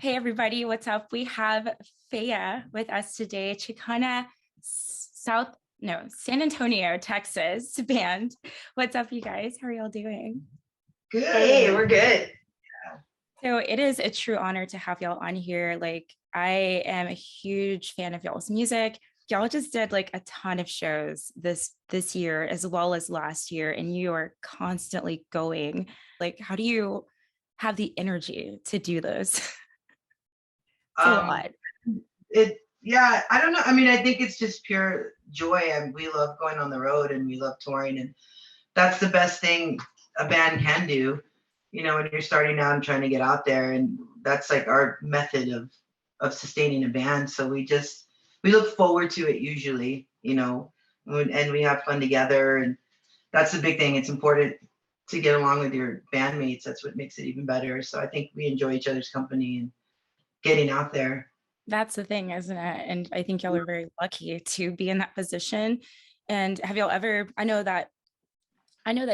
Hey everybody, what's up? We have Fea with us today, Chicana San Antonio, Texas band. What's up, you guys? How are y'all doing? Good. Hey, we're good. So it is a true honor to have y'all on here. Like, I am a huge fan of y'all's music. Y'all just did like a ton of shows this year as well as last year, and you are constantly going. Like, how do you have the energy to do this? It's a lot. I don't know. I mean, I think it's just pure joy, and we love going on the road and we love touring, and that's the best thing a band can do, when you're starting out and trying to get out there. And that's like our method of sustaining a band. So we look forward to it usually, and we have fun together, and that's the big thing. It's important to get along with your bandmates. That's what makes it even better. So I think we enjoy each other's company and getting out there. That's the thing, isn't it? And I think y'all are very lucky to be in that position. And have y'all ever, I know that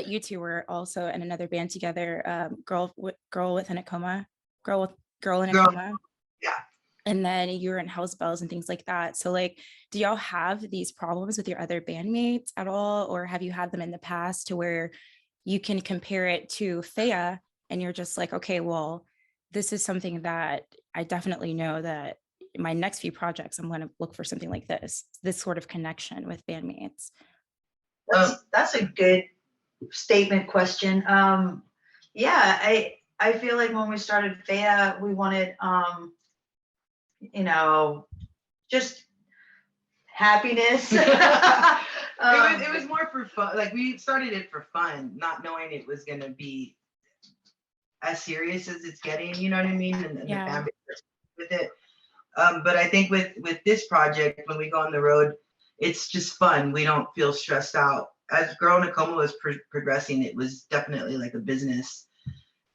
you two were also in another band together, girl in a coma. Yeah. And then you were in House Bells and things like that. So like, do y'all have these problems with your other bandmates at all? Or have you had them in the past to where you can compare it to Fea and you're just like, okay, well, this is something that I definitely know that in my next few projects, I'm going to look for something like this sort of connection with bandmates. That's a good statement question. Yeah, I feel like when we started Fea, we wanted, just happiness. It was more for fun. Like, we started it for fun, not knowing it was going to be as serious as it's getting, you know what I mean? And the band with it. But I think with this project, when we go on the road, it's just fun. We don't feel stressed out. As Girl in a Coma was progressing, it was definitely like a business.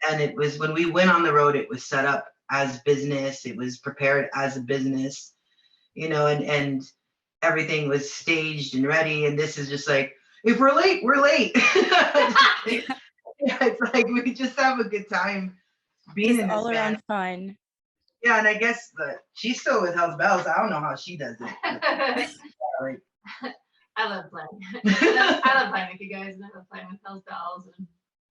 And it was, when we went on the road, it was set up as business. It was prepared as a business, and everything was staged and ready. And this is just like, if we're late, we're late. It's like we just have a good time being in this all around band. Fun. Yeah, and I guess she's still with House Bells. I don't know how she does it. I love playing. I love playing with you guys, and I love playing with House Bells.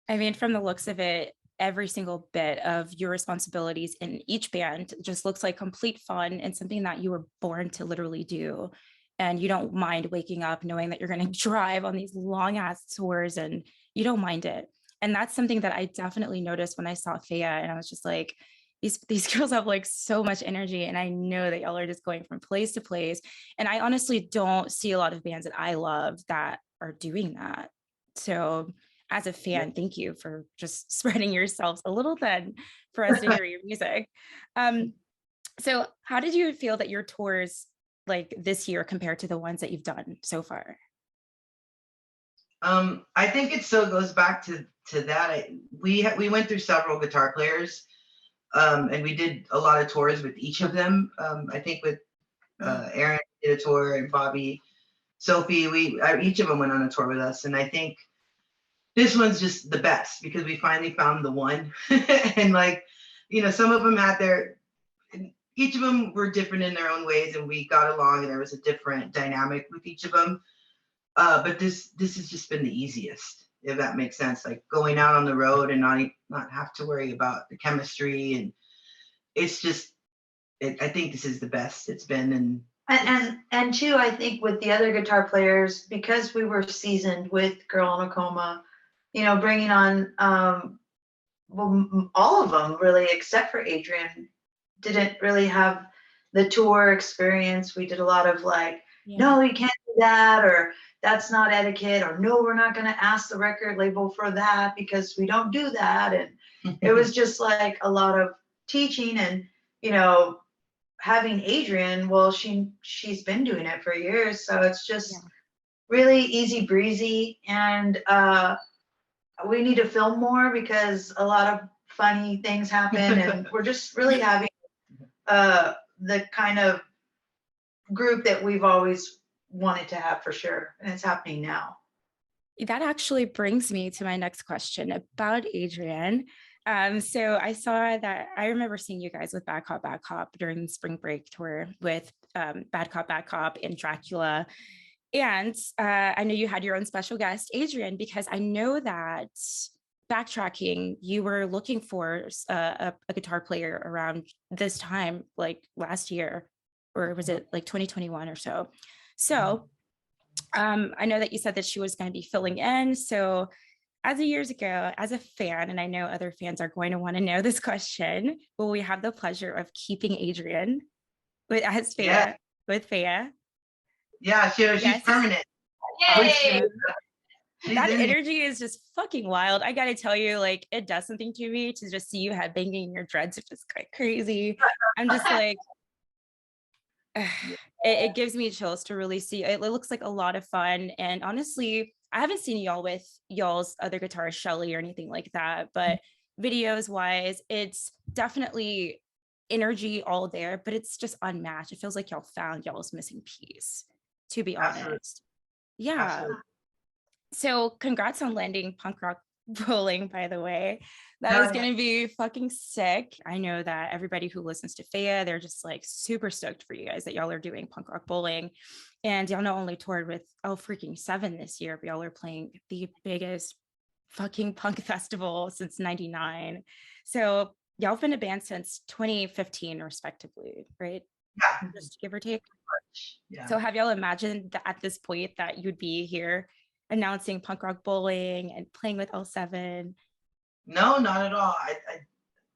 I mean, from the looks of it, every single bit of your responsibilities in each band just looks like complete fun and something that you were born to literally do. And you don't mind waking up knowing that you're going to drive on these long ass tours, and you don't mind it. And that's something that I definitely noticed when I saw Fea, and I was just like, these girls have like so much energy, and I know that y'all are just going from place to place. And I honestly don't see a lot of bands that I love that are doing that. So as a fan, thank you for just spreading yourselves a little thin for us to hear your music. So how did you feel that your tours like this year compared to the ones that you've done so far? I think it still goes back to that. We went through several guitar players, and we did a lot of tours with each of them. I think with Aaron did a tour, and Bobby, Sophie, each of them went on a tour with us. And I think this one's just the best because we finally found the one. And some of them each of them were different in their own ways, and we got along, and there was a different dynamic with each of them. But this has just been the easiest, if that makes sense. Like going out on the road and not have to worry about the chemistry, and it's just, I think this is the best it's been. And too, I think with the other guitar players, because we were seasoned with Girl in a Coma, bringing on all of them really, except for Adrian, didn't really have the tour experience. We did a lot of no, you can't do that, or that's not etiquette, or no, we're not going to ask the record label for that because we don't do that. And it was just like a lot of teaching, and having Adrian, well, she's been doing it for years, so it's just really easy breezy. And we need to film more because a lot of funny things happen, and we're just really having the kind of group that we've always wanted to have, for sure, and it's happening now. That actually brings me to my next question about Adrian. So I saw that I remember seeing you guys with Bad Cop during the spring break tour with Bad Cop and Dracula. And I know you had your own special guest, Adrian, because I know that backtracking, you were looking for a guitar player around this time, like last year, or was it like 2021 or so? So I know that you said that she was going to be filling in. So as of years ago, as a fan, and I know other fans are going to want to know this question, will we have the pleasure of keeping Adrian as Yeah, Faya with Faya? yeah, she's Yes. permanent. Yay! She's That in there. energy is just fucking wild. I gotta tell you, like, it does something to me to just see you headbanging your dreads. It's just quite crazy. I'm just like, it gives me chills to really see. It looks like a lot of fun. And honestly, I haven't seen y'all with y'all's other guitarist, Shelly, or anything like that. But videos wise, it's definitely energy all there, but it's just unmatched. It feels like y'all found y'all's missing piece, to be Absolutely, honest. Yeah. absolutely. So congrats on landing punk rock bowling, by the way. That No, is going to be fucking sick. I know that everybody who listens to Faya, they're just like super stoked for you guys that y'all are doing punk rock bowling. And y'all not only toured with Oh Freaking Seven this year, but y'all are playing the biggest fucking punk festival since 99. So y'all have been a band since 2015, respectively, right? yeah, Just give or take. yeah. So have y'all imagined that at this point that you'd be here announcing punk rock bowling and playing with L7? No, not at all.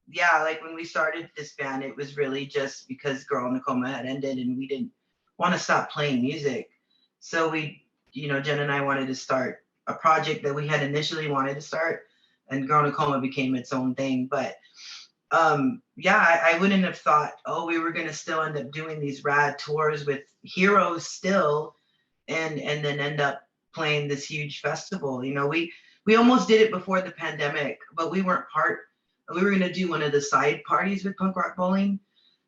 Yeah, like when we started this band, it was really just because Girl in the Coma had ended and we didn't want to stop playing music. So Jen and I wanted to start a project that we had initially wanted to start, and Girl in the Coma became its own thing. But yeah, I wouldn't have thought, oh, we were gonna still end up doing these rad tours with heroes still, and then end up playing this huge festival. We almost did it before the pandemic, but we weren't part. We were gonna do one of the side parties with Punk Rock Bowling.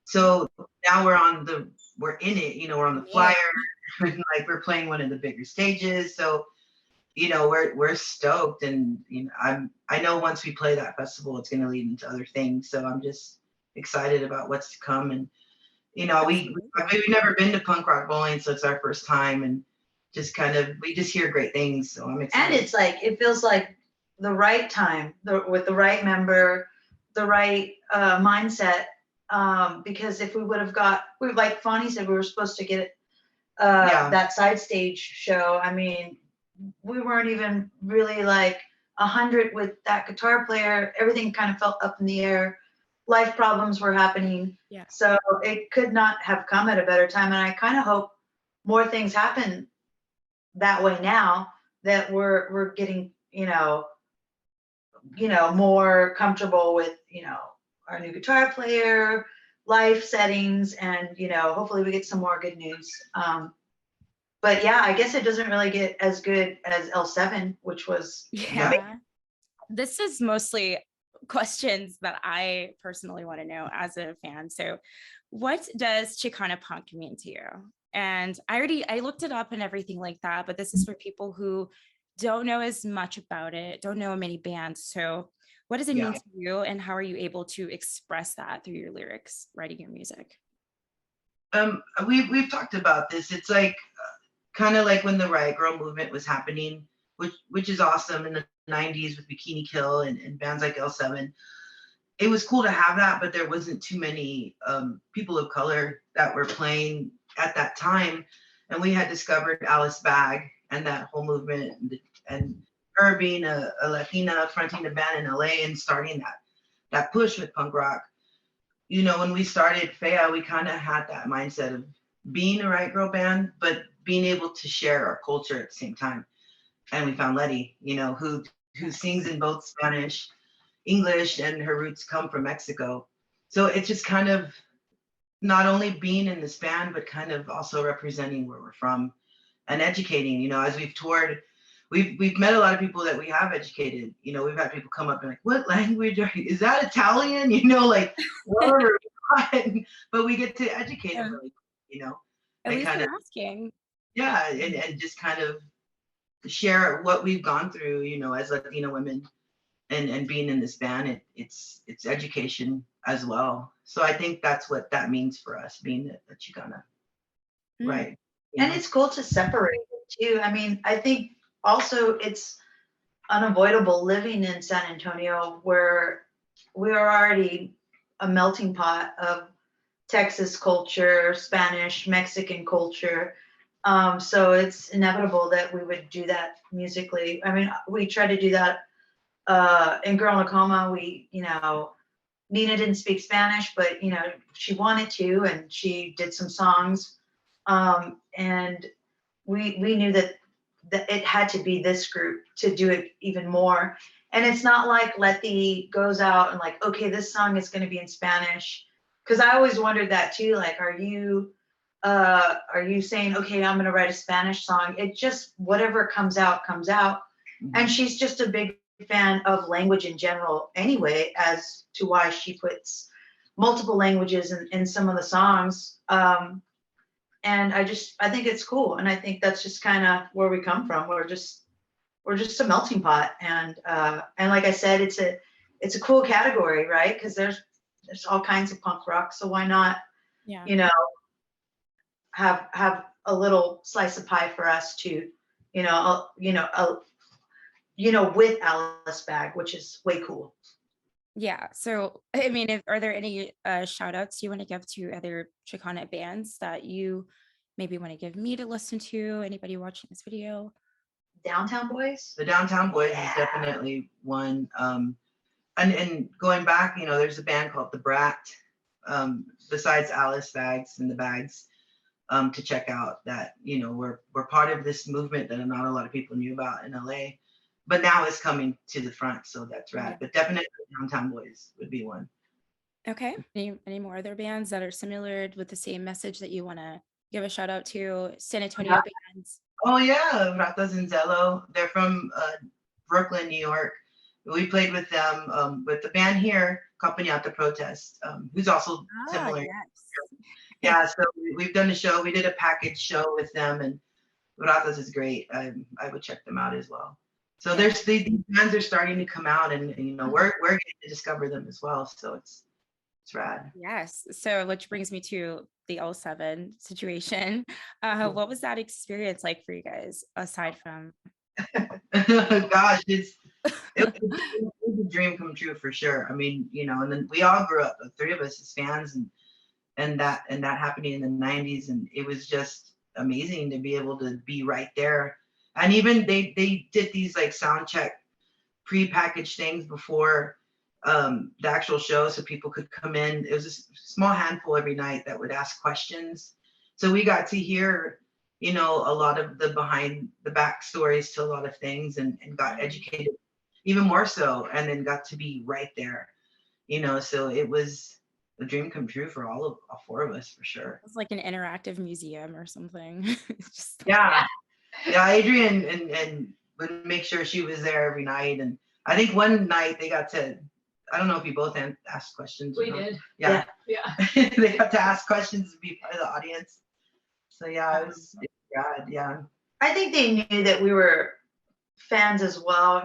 So now we're in it. We're on the flyer. Like we're playing one of the bigger stages. So we're stoked, and I know once we play that festival, it's going to lead into other things. So I'm just excited about what's to come. And we've never been to Punk Rock Bowling, so it's our first time, and we just hear great things. So I'm excited. And it's like, it feels like the right time, with the right member, the right mindset. Because if we would have like Fonnie said, we were supposed to get that side stage show. I mean, we weren't even really like 100 with that guitar player. Everything kind of felt up in the air. Life problems were happening. Yeah. So it could not have come at a better time. And I kind of hope more things happen that way now that we're getting, more comfortable with, our new guitar player, life settings, and, hopefully we get some more good news. But yeah, I guess it doesn't really get as good as L7, which was Yeah. This is mostly questions that I personally want to know as a fan. So what does Chicana punk mean to you? And I looked it up and everything like that, but this is for people who don't know as much about it, don't know many bands. So what does it mean to you, and how are you able to express that through your lyrics, writing your music? We've talked about this. It's like kind of like when the Riot Girl movement was happening, which is awesome in the 90s with Bikini Kill and bands like L7. It was cool to have that, but there wasn't too many people of color that were playing at that time. And we had discovered Alice Bag and that whole movement, and her being a Latina fronting a band in LA and starting that push with punk rock. When we started Faya, we kind of had that mindset of being a Riot Girl band, but being able to share our culture at the same time. And we found Letty, who sings in both Spanish, English, and her roots come from Mexico. So it's just kind of not only being in this band, but kind of also representing where we're from and educating. As we've toured, we've met a lot of people that we have educated. We've had people come up and like, what language is that? Italian? Like whatever. But we get to educate them, At least they're asking. Yeah, and just kind of share what we've gone through, as Latina women, and being in this band, it's education as well. So I think that's what that means for us, being a Chicana, Mm. right? And it's cool to separate it too. I mean, I think also it's unavoidable living in San Antonio where we are already a melting pot of Texas culture, Spanish, Mexican culture. So it's inevitable that we would do that musically. I mean, we try to do that in Girl in a Coma. Nina didn't speak Spanish, but she wanted to, and she did some songs. And we knew that it had to be this group to do it even more. And it's not like Letty goes out and like, okay, this song is going to be in Spanish. Cause I always wondered that too. Like, are you saying, okay, I'm going to write a Spanish song? It just, whatever comes out, comes out. Mhm. And she's just a big fan of language in general anyway, as to why she puts multiple languages in some of the songs. And I think it's cool. And I think that's just kind of where we come from. We're just a melting pot. And like I said, it's a cool category, right? Because there's all kinds of punk rock. So why not, Yeah. have a little slice of pie for us too, with Alice Bag, which is way cool. Yeah. So, I mean, are there any shout outs you want to give to other Chicana bands that you maybe want to give me to listen to? Anybody watching this video? Downtown Boys. The Downtown Boys Yeah. is definitely one. And going back, there's a band called The Brat, besides Alice Bags and the Bags, to check out that, we're part of this movement that not a lot of people knew about in LA, but now it's coming to the front. So that's rad. Yeah. But definitely Downtown Boys would be one. Okay. Any more other bands that are similar with the same message that you want to give a shout out to? San Antonio bands. Oh yeah, Ratas and Zello. They're from Brooklyn, New York. We played with them, with the band here, Campagnata Protest, who's also similar. Yes. Yeah, so we've done a show. We did a package show with them, and Ratas is great. I would check them out as well. So there's these bands are starting to come out, and we're getting to discover them as well. So it's rad. Yes. So, which brings me to the L7 situation. What was that experience like for you guys, aside from? Gosh, it was a dream come true for sure. I mean, and then we all grew up, the three of us as fans, and that happening in the 90s, and it was just amazing to be able to be right there. And even they did these like sound check pre-packaged things before the actual show, so people could come in. It was a small handful every night that would ask questions, so we got to hear a lot of the behind the back stories to a lot of things, and got educated even more so, and then got to be right there, so it was a dream come true for all four of us for sure. It's like an interactive museum or something. Just Yeah, Adrian and would make sure she was there every night, and I think one night they got to, I don't know if you both asked questions. We did. Yeah. They got to ask questions and be part of the audience. So yeah, it was rad. Yeah. I think they knew that we were fans as well.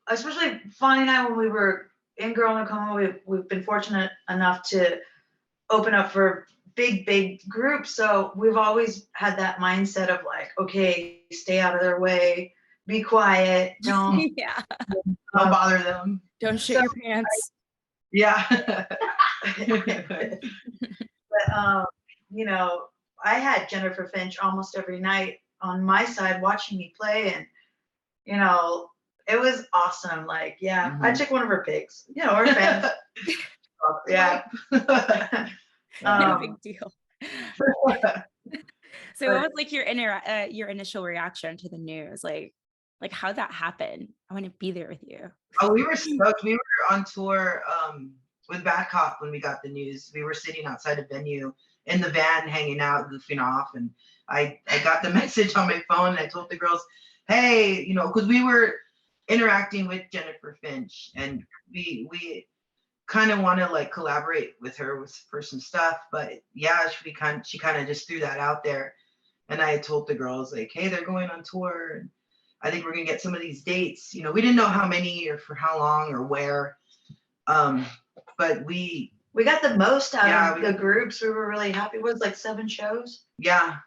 Especially Fonnie and I, when we were in Girl in a Coma, we've been fortunate enough to open up for big groups. So we've always had that mindset of like, okay, stay out of their way, be quiet, don't Don't bother them. Don't shit your pants. Yeah. But I had Jennifer Finch almost every night on my side watching me play, and it was awesome. Like, I took one of her pics. We're fans. Yeah. No big deal. So what was like your initial reaction to the news? Like how'd that happen? I want to be there with you. Oh, we were stoked. We were on tour with Bad Cop when we got the news. We were sitting outside a venue in the van, hanging out, goofing off, and I got the message on my phone, and I told the girls, hey, because we were interacting with Jennifer Finch, and we kind of want to like collaborate with her for some stuff, but yeah, she kind of just threw that out there, and I had told the girls like, hey, they're going on tour, I think we're gonna get some of these dates. You know, we didn't know how many or for how long or where. But we got the most out Yeah, of the groups. We were really happy. It was like 7 shows. yeah.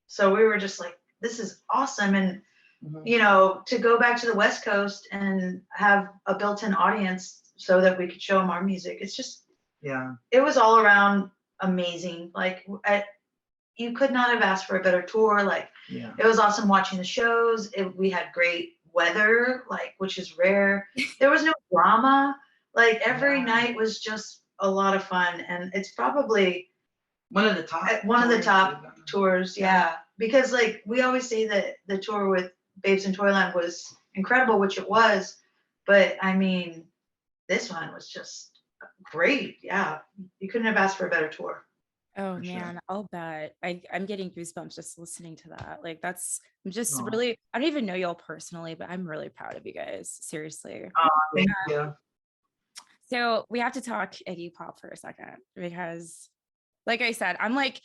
So we were just like, this is awesome. And Mhm. you know, to go back to the West Coast and have a built-in audience so that we could show them our music. It's just, Yeah. it was all around amazing. Like you could not have asked for a better tour. Like Yeah. it was awesome watching the shows. We had great weather, like, which is rare. There was no drama. Like every Yeah. night was just a lot of fun. And it's probably One of the top tours. Yeah. Because like we always say that the tour with Babes in Toyland was incredible, which it was. But I mean, this one was just great. Yeah. You couldn't have asked for a better tour. Oh For sure. man, I'll bet. I'm getting goosebumps just listening to that. Like I'm just Aw. really, I don't even know y'all personally, but I'm really proud of you guys. Seriously. Thank you. So we have to talk Iggy Pop for a second because, like I said, I'm like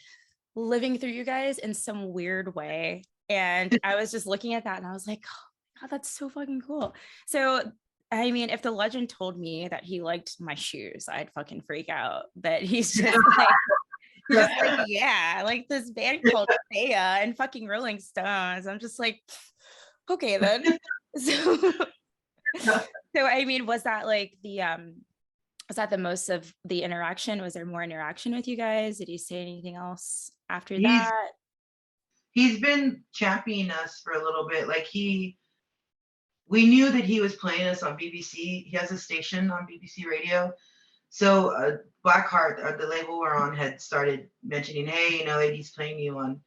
living through you guys in some weird way. And I was just looking at that and I was like, oh God, that's so fucking cool. So, I mean, if the legend told me that he liked my shoes, I'd fucking freak out. But he's just like, yeah, like this band called Thea and fucking Rolling Stones. I'm just like, okay then. So I mean, was that like was that the most of the interaction? Was there more interaction with you guys? Did he say anything else after that? He's been championing us for a little bit. Like we knew that he was playing us on BBC. He has a station on BBC Radio. So Blackheart, the label we're on, had started mentioning, hey, you know, Iggy's playing you on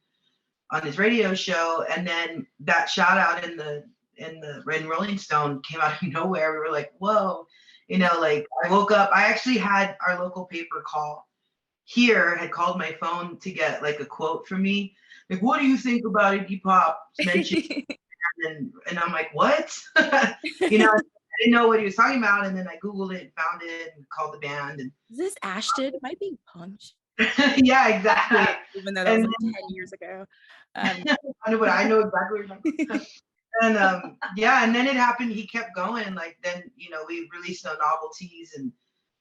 his radio show. And then that shout out in Rolling Stone came out of nowhere. We were like, whoa, you know, like I woke up. I actually had our local paper had called my phone to get like a quote from me. Like, what do you think about Iggy Pop mentioning? and I'm like, what? You know, I didn't know what he was talking about. And then I Googled it and found it and called the band. And Is this Ashton? Am I being punked? yeah, exactly. Even though that was like 10 years ago. I know exactly what you're talking. And yeah, and then it happened. He kept going. Like then, you know, we released no novelties and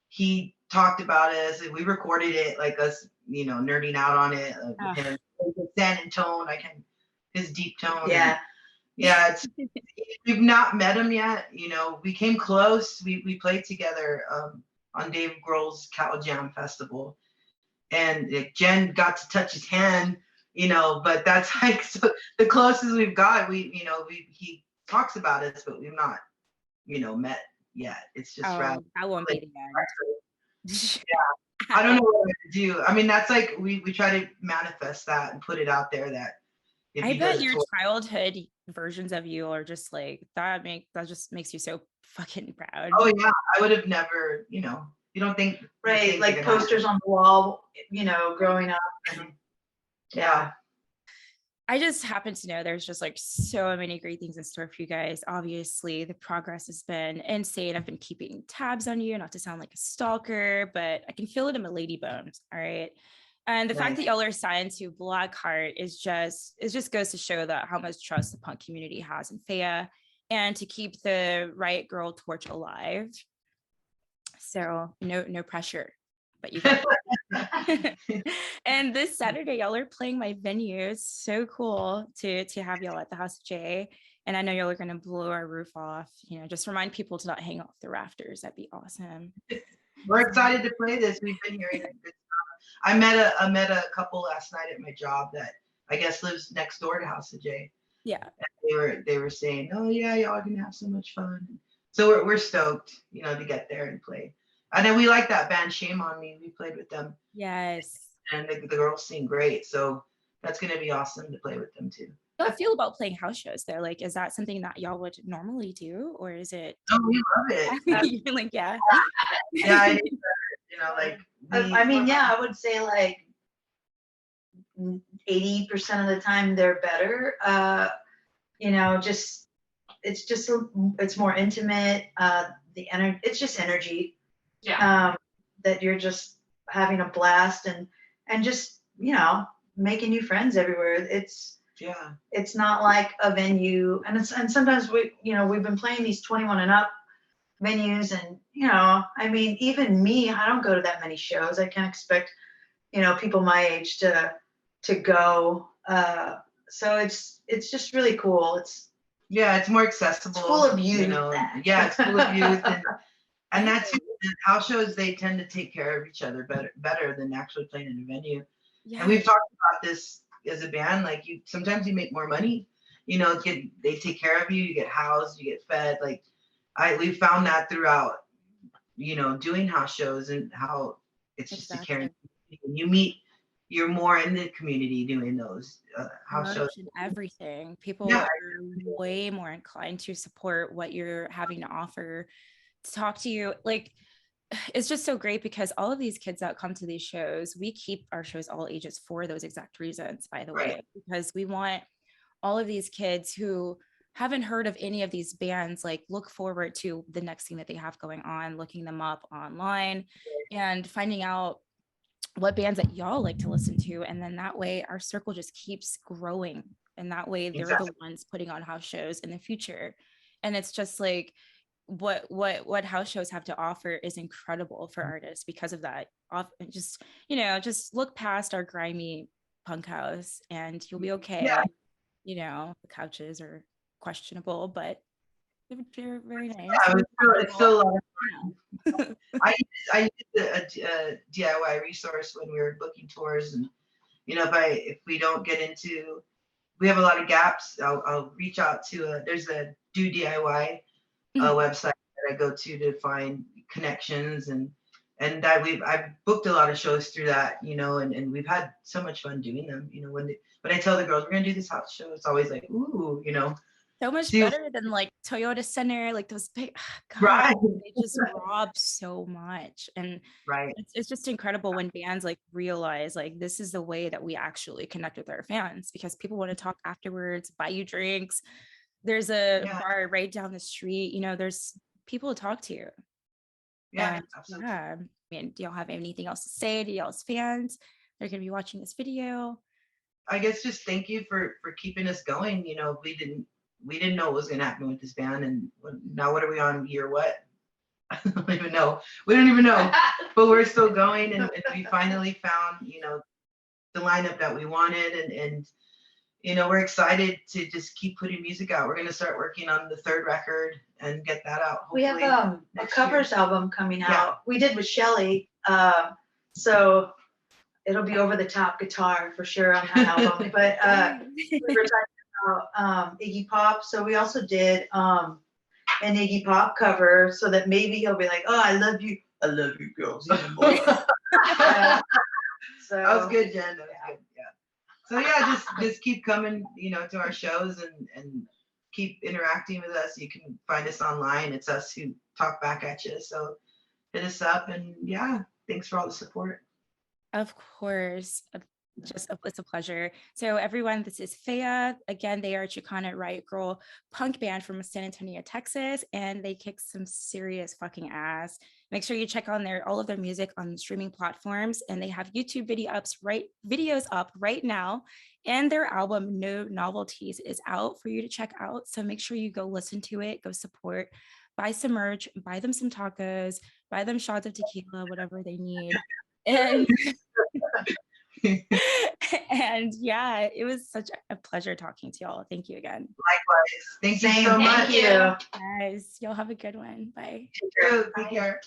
he talked about us and we recorded it, like us, you know, nerding out on it. Him, his San tone, his deep tone. Yeah. And, yeah, we've not met him yet. You know, we came close. We played together on Dave Grohl's Cow Jam Festival, and Jen got to touch his hand. You know, but that's like so the closest we've got. He talks about us, but we've not, you know, met yet. It's just that won't be the end. Yeah, I don't know what to do. I mean, that's like we try to manifest that and put it out there that. I bet your childhood versions of you are just like that just makes you so fucking proud. Oh yeah, I would have never, you know, you don't think right, like posters on the wall, you know, growing up. And, yeah. I just happen to know there's just like so many great things in store for you guys. Obviously, the progress has been insane. I've been keeping tabs on you, not to sound like a stalker, but I can feel it in my lady bones. All right. And the fact that y'all are signed to Blackheart is just goes to show that how much trust the punk community has in Thea and to keep the Riot Girl torch alive. So no pressure, but you got And this Saturday, y'all are playing my venue. It's so cool to have y'all at the House of J. And I know y'all are gonna blow our roof off. You know, just remind people to not hang off the rafters. That'd be awesome. We're excited to play this. We've been hearing it. I met a couple last night at my job that I guess lives next door to House of J. Yeah. And they were saying, oh yeah, y'all are gonna have so much fun. So we're stoked, you know, to get there and play. And then we like that band Shame on Me. We played with them. Yes. And the girls sing great. So that's gonna be awesome to play with them too. How do you feel about playing house shows there? Like, is that something that y'all would normally do, or is it? Oh, we love it. You're like, yeah. Yeah, you know, like I mean, yeah, I would say like 80% of the time they're better. You know, it's more intimate. It's just energy. Yeah. That you're just having a blast and just, you know, making new friends everywhere. Yeah. It's not like a venue, and sometimes we've been playing these 21 and up venues, and I mean, even me, I don't go to that many shows. I can't expect people my age to go. So it's just really cool. It's more accessible. It's full of youth. Yeah, it's full of youth, and that's house shows. They tend to take care of each other better than actually playing in a venue. Yeah. And we've talked about this as a band. Like sometimes you make more money. They take care of you. You get housed. You get fed. Like we found that throughout. Doing house shows and how it's just a caring. You're more in the community doing those house shows and everything. People are way more inclined to support what you're having to offer, to talk to you. Like, it's just so great because all of these kids that come to these shows, we keep our shows all ages for those exact reasons, by the way, because we want all of these kids who haven't heard of any of these bands, like, look forward to the next thing that they have going on, looking them up online and finding out what bands that y'all like to listen to. And then that way our circle just keeps growing. And that way they're the ones putting on house shows in the future. And it's just like what house shows have to offer is incredible for artists because of that. Just, just look past our grimy punk house and you'll be okay. Yeah. The couches are questionable, but they're very nice. Yeah, it's still a lot of fun. I used a DIY resource when we were booking tours, and if we don't get into, we have a lot of gaps. I'll reach out to there's a Do DIY website that I go to find connections, and I've booked a lot of shows through that, and we've had so much fun doing them. When I tell the girls we're gonna do this house show, it's always like, ooh, so much better than like Toyota Center, like those big, God, they just rob so much. And it's just incredible when bands like realize like this is the way that we actually connect with our fans, because people want to talk afterwards, buy you drinks. There's a bar right down the street, there's people to talk to. Yeah, absolutely. I mean, do y'all have anything else to say to y'all's fans? They're gonna be watching this video. I guess just thank you for keeping us going. We didn't know what was going to happen with this band, and now what are we on, year what? I don't even know. We don't even know, but we're still going, and we finally found the lineup that we wanted, and we're excited to just keep putting music out. We're going to start working on the third record and get that out. We have a covers album coming out. We did with Shelly, so it'll be over the top guitar for sure on that album. But we were talking about Iggy Pop, so we also did an Iggy Pop cover, so that maybe he'll be like, "Oh, I love you girls even more." So that was good, Jen. That was good. Yeah. So just keep coming, to our shows and keep interacting with us. You can find us online. It's us who talk back at you. So hit us up, and thanks for all the support. Of course. It's a pleasure. So everyone, this is Fea. Again, they are a Chicana riot girl punk band from San Antonio, Texas, and they kick some serious fucking ass. Make sure you check on all of their music on streaming platforms, and they have YouTube videos up right now, and their album No Novelties is out for you to check out. So make sure you go listen to it, go support, buy some merch, buy them some tacos, buy them shots of tequila, whatever they need. And and it was such a pleasure talking to y'all. Thank you again. Likewise. Thank you so much. Thank you. Guys, y'all have a good one. Bye. Take care.